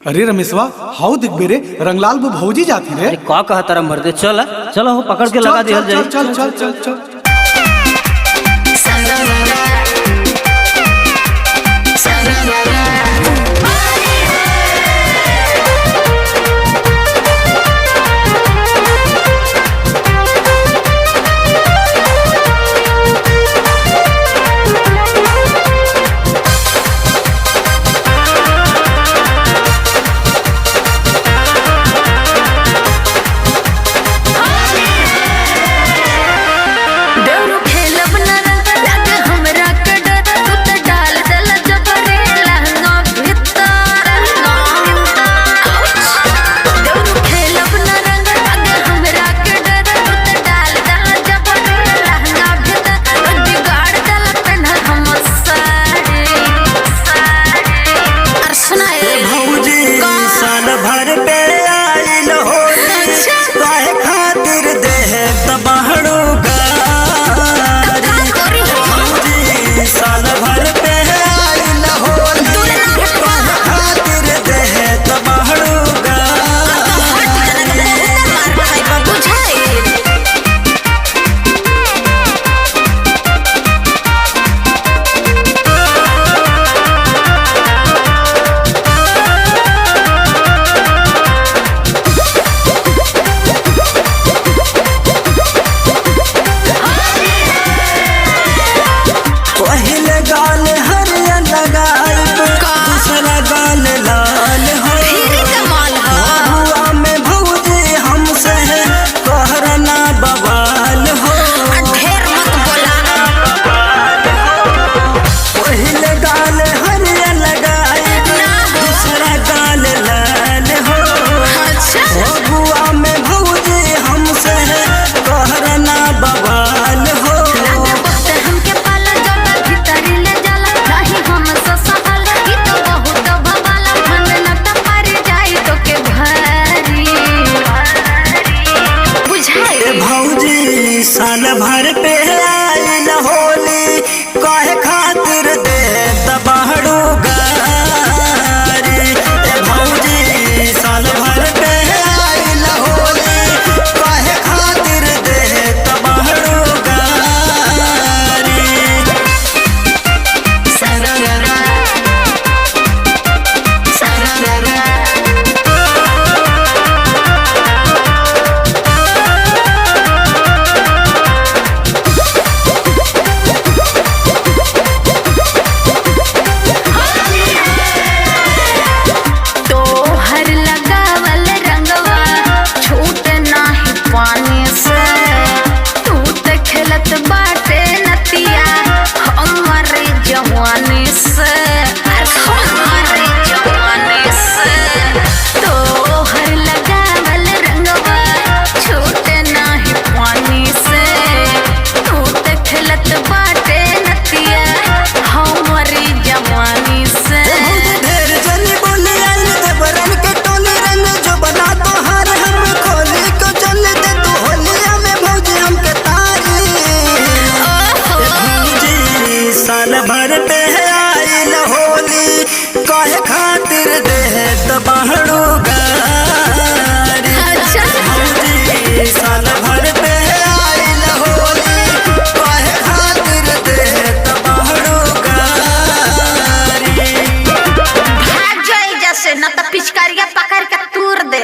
अरे रमेशवा हाउ दिख बेरे रंगलाल वो भौजी जाती रे। का कहा तारा मर्दे चल चलो हो पकड़ के लगा दिया जाए। चल चल चल चल साल भर पे आइल होली काहे खातिर दे दबाड़ू गारी। भौजी साल भर पे आइल होली काहे खातिर दे दबाड़ू गारी। साल भर पे आइल होली काहे खातिर दे दबाड़ू गारी। भौजी साल भर पे आइल होली काहे खातिर दे दबाड़ू गारी। भाग जाए जैसे न तो पिचकारिया पकड़ के तूर दे।